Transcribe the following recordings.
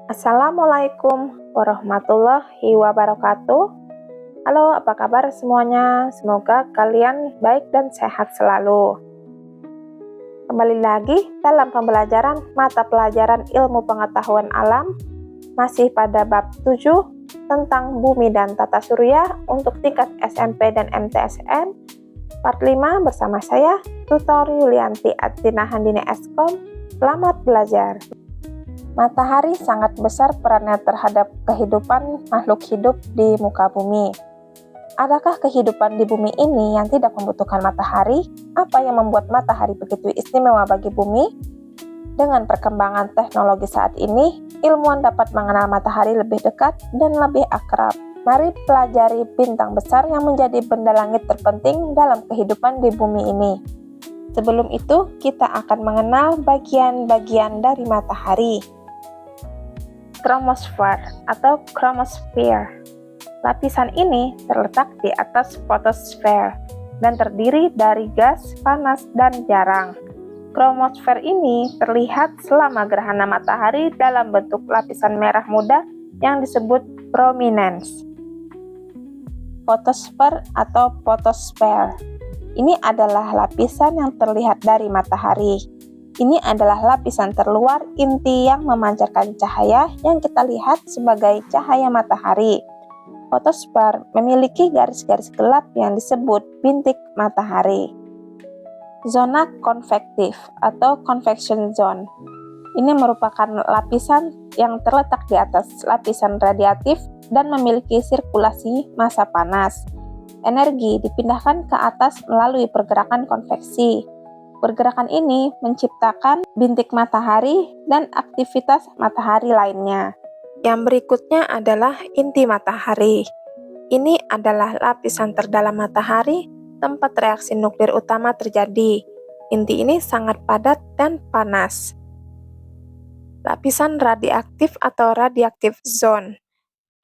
Assalamualaikum warahmatullahi wabarakatuh. Halo, apa kabar semuanya? Semoga kalian baik dan sehat selalu. Kembali lagi dalam pembelajaran mata pelajaran ilmu pengetahuan alam, masih pada bab 7 tentang bumi dan tata surya untuk tingkat SMP dan MTSN, part 5 bersama saya, Tutor Yulianti Atina Handini Eskom. Selamat belajar. Matahari sangat besar perannya terhadap kehidupan makhluk hidup di muka bumi. Adakah kehidupan di bumi ini yang tidak membutuhkan matahari? Apa yang membuat matahari begitu istimewa bagi bumi? Dengan perkembangan teknologi saat ini, ilmuwan dapat mengenal matahari lebih dekat dan lebih akrab. Mari pelajari bintang besar yang menjadi benda langit terpenting dalam kehidupan di bumi ini. Sebelum itu, kita akan mengenal bagian-bagian dari matahari. Chromosfer atau chromosphere. Lapisan ini terletak di atas fotosfer dan terdiri dari gas, panas, dan jarang. Chromosfer ini terlihat selama gerhana matahari dalam bentuk lapisan merah muda yang disebut prominence. Fotosfer atau photosfer. Ini adalah lapisan yang terlihat dari matahari. Ini adalah lapisan terluar inti yang memancarkan cahaya yang kita lihat sebagai cahaya matahari. Fotosfer memiliki garis-garis gelap yang disebut bintik matahari. Zona konvektif atau convection zone. Ini merupakan lapisan yang terletak di atas lapisan radiatif dan memiliki sirkulasi massa panas. Energi dipindahkan ke atas melalui pergerakan konveksi. Pergerakan ini menciptakan bintik matahari dan aktivitas matahari lainnya. Yang berikutnya adalah inti matahari. Ini adalah lapisan terdalam matahari, tempat reaksi nuklir utama terjadi. Inti ini sangat padat dan panas. Lapisan radioaktif atau radioactive zone.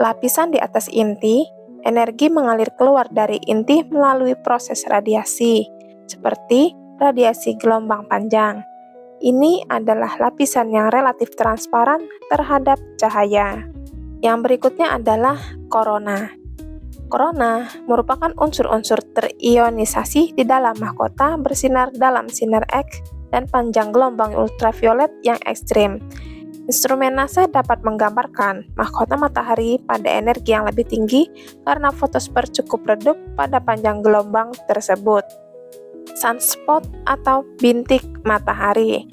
Lapisan di atas inti, energi mengalir keluar dari inti melalui proses radiasi, seperti radiasi gelombang panjang. Ini adalah lapisan yang relatif transparan terhadap cahaya. Yang berikutnya adalah korona. Korona merupakan unsur-unsur terionisasi di dalam mahkota bersinar dalam sinar X dan panjang gelombang ultraviolet yang ekstrim. Instrumen NASA dapat menggambarkan mahkota matahari pada energi yang lebih tinggi karena fotosfer cukup redup pada panjang gelombang tersebut. Sunspot atau bintik matahari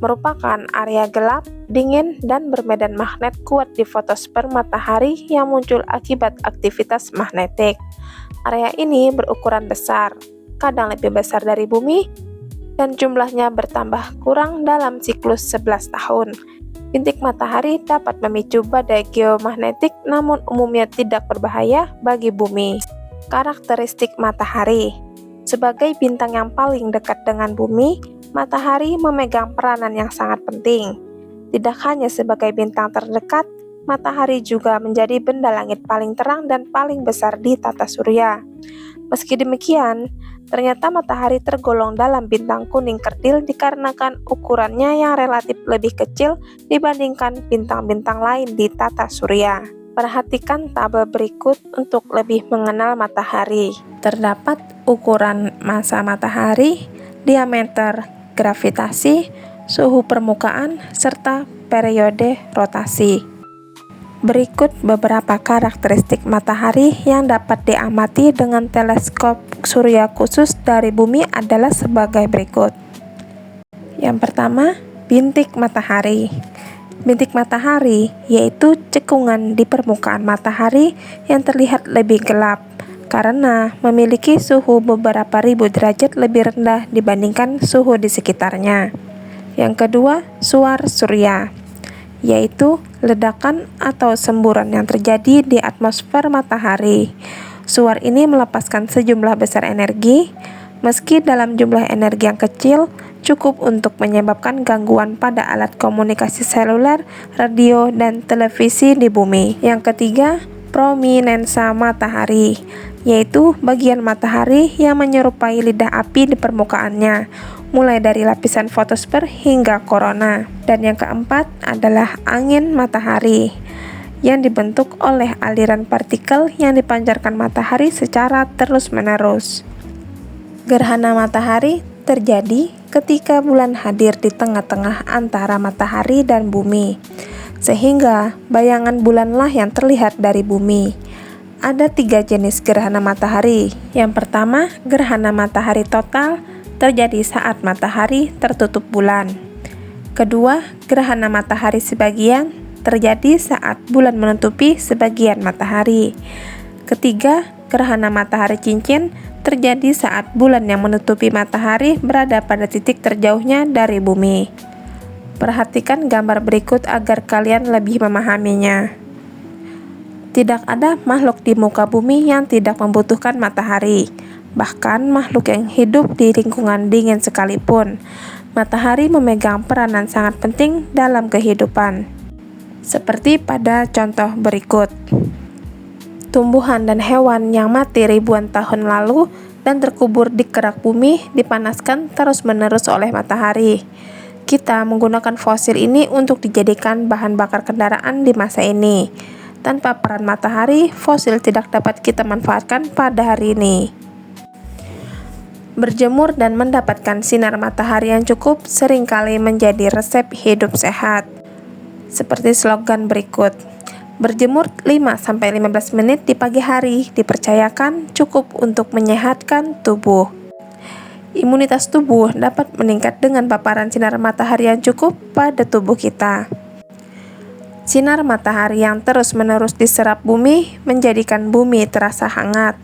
merupakan area gelap, dingin, dan bermedan magnet kuat di fotosfer matahari yang muncul akibat aktivitas magnetik. Area ini berukuran besar, kadang lebih besar dari bumi, dan jumlahnya bertambah kurang dalam siklus 11 tahun. Bintik matahari dapat memicu badai geomagnetik namun umumnya tidak berbahaya bagi bumi. Karakteristik matahari. Sebagai bintang yang paling dekat dengan bumi, matahari memegang peranan yang sangat penting. Tidak hanya sebagai bintang terdekat, matahari juga menjadi benda langit paling terang dan paling besar di tata surya. Meski demikian, ternyata matahari tergolong dalam bintang kuning kerdil dikarenakan ukurannya yang relatif lebih kecil dibandingkan bintang-bintang lain di tata surya. Perhatikan tabel berikut untuk lebih mengenal matahari. Terdapat ukuran massa matahari, diameter, gravitasi, suhu permukaan, serta periode rotasi. Berikut beberapa karakteristik matahari yang dapat diamati dengan teleskop surya khusus dari bumi adalah sebagai berikut. Yang pertama, bintik matahari. Bintik matahari yaitu cekungan di permukaan matahari yang terlihat lebih gelap karena memiliki suhu beberapa ribu derajat lebih rendah dibandingkan suhu di sekitarnya. Yang kedua, suar surya, yaitu ledakan atau semburan yang terjadi di atmosfer matahari. Suar ini melepaskan sejumlah besar energi, meski dalam jumlah energi yang kecil, cukup untuk menyebabkan gangguan pada alat komunikasi seluler, radio, dan televisi di bumi. Yang ketiga, prominensa matahari, yaitu bagian matahari yang menyerupai lidah api di permukaannya. mulai dari lapisan fotosfer hingga korona. Dan yang keempat adalah angin matahari, yang dibentuk oleh aliran partikel yang dipancarkan matahari secara terus-menerus. Gerhana matahari terjadi ketika bulan hadir di tengah-tengah antara matahari dan bumi, sehingga bayangan bulanlah yang terlihat dari bumi. Ada 3 jenis gerhana matahari. Yang pertama, gerhana matahari total terjadi saat matahari tertutup bulan. Kedua, gerhana matahari sebagian terjadi saat bulan menutupi sebagian matahari. Ketiga, gerhana matahari cincin terjadi saat bulan yang menutupi matahari berada pada titik terjauhnya dari bumi. Perhatikan gambar berikut agar kalian lebih memahaminya. Tidak ada makhluk di muka bumi yang tidak membutuhkan matahari. Bahkan makhluk yang hidup di lingkungan dingin sekalipun, matahari memegang peranan sangat penting dalam kehidupan. Seperti pada contoh berikut. Tumbuhan dan hewan yang mati ribuan tahun lalu dan terkubur di kerak bumi dipanaskan terus-menerus oleh matahari. Kita menggunakan fosil ini untuk dijadikan bahan bakar kendaraan di masa ini. Tanpa peran matahari, fosil tidak dapat kita manfaatkan pada hari ini. Berjemur dan mendapatkan sinar matahari yang cukup seringkali menjadi resep hidup sehat. Seperti slogan berikut. Berjemur 5-15 menit di pagi hari dipercayakan cukup untuk menyehatkan tubuh. Imunitas tubuh dapat meningkat dengan paparan sinar matahari yang cukup pada tubuh kita. Sinar matahari yang terus-menerus diserap bumi menjadikan bumi terasa hangat.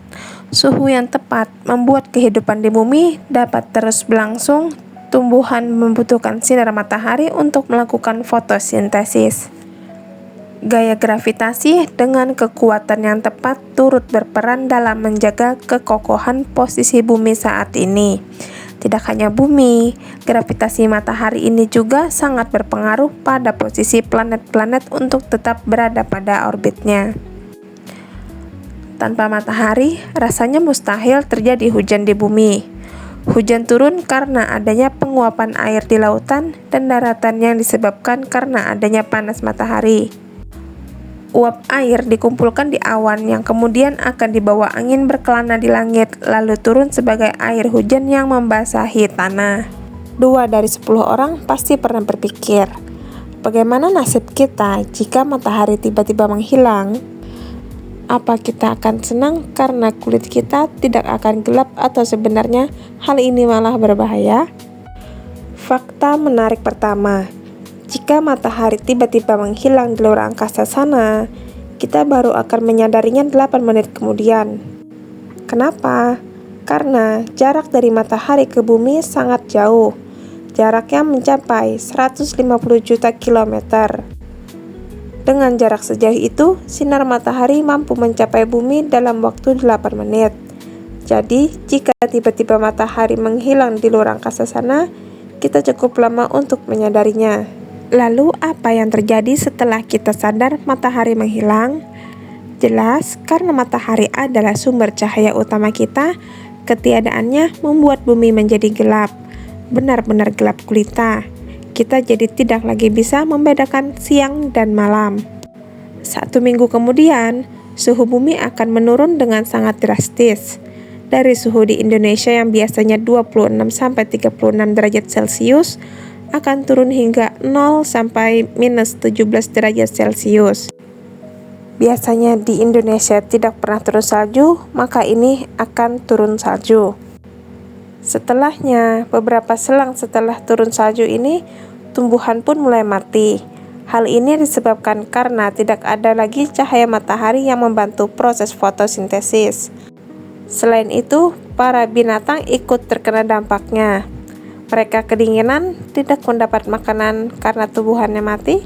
Suhu yang tepat membuat kehidupan di bumi dapat terus berlangsung. Tumbuhan membutuhkan sinar matahari untuk melakukan fotosintesis. Gaya gravitasi dengan kekuatan yang tepat turut berperan dalam menjaga kekokohan posisi bumi saat ini. Tidak hanya bumi, gravitasi matahari ini juga sangat berpengaruh pada posisi planet-planet untuk tetap berada pada orbitnya. Tanpa matahari, rasanya mustahil terjadi hujan di bumi. Hujan turun karena adanya penguapan air di lautan dan daratan yang disebabkan karena adanya panas matahari. Uap air dikumpulkan di awan yang kemudian akan dibawa angin berkelana di langit lalu turun sebagai air hujan yang membasahi tanah. 2 dari 10 orang pasti pernah berpikir, bagaimana nasib kita jika matahari tiba-tiba menghilang? Apa kita akan senang karena kulit kita tidak akan gelap atau sebenarnya hal ini malah berbahaya? Fakta menarik pertama, jika matahari tiba-tiba menghilang di luar angkasa sana, kita baru akan menyadarinya 8 menit kemudian. Kenapa? Karena jarak dari matahari ke bumi sangat jauh. Jaraknya mencapai 150 juta kilometer. Dengan jarak sejauh itu, sinar matahari mampu mencapai bumi dalam waktu 8 menit. Jadi, jika tiba-tiba matahari menghilang di luar angkasa sana, kita cukup lama untuk menyadarinya. Lalu, apa yang terjadi setelah kita sadar matahari menghilang? Jelas, karena matahari adalah sumber cahaya utama kita, ketiadaannya membuat bumi menjadi gelap, benar-benar gelap gulita. Kita jadi tidak lagi bisa membedakan siang dan malam. 1 minggu kemudian, suhu bumi akan menurun dengan sangat drastis. Dari suhu di Indonesia yang biasanya 26-36 derajat Celcius, akan turun hingga 0 sampai minus 17 derajat Celcius. Biasanya di Indonesia tidak pernah turun salju, maka ini akan turun salju. Setelahnya, beberapa selang setelah turun salju ini, tumbuhan pun mulai mati. Hal ini disebabkan karena tidak ada lagi cahaya matahari yang membantu proses fotosintesis. Selain itu, para binatang ikut terkena dampaknya. Mereka kedinginan, tidak mendapat makanan karena tubuhannya mati,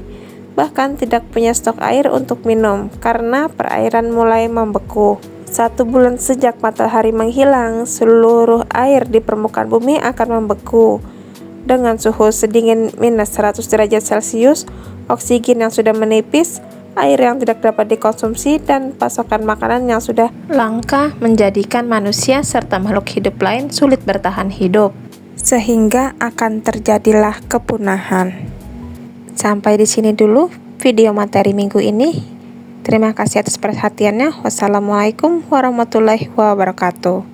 bahkan tidak punya stok air untuk minum karena perairan mulai membeku. 1 bulan sejak matahari menghilang, seluruh air di permukaan bumi akan membeku. Dengan suhu sedingin minus 100 derajat Celcius, oksigen yang sudah menipis, air yang tidak dapat dikonsumsi, dan pasokan makanan yang sudah langka menjadikan manusia serta makhluk hidup lain sulit bertahan hidup. sehingga akan terjadilah kepunahan. Sampai di sini dulu video materi minggu ini. Terima kasih atas perhatiannya. Wassalamualaikum warahmatullahi wabarakatuh.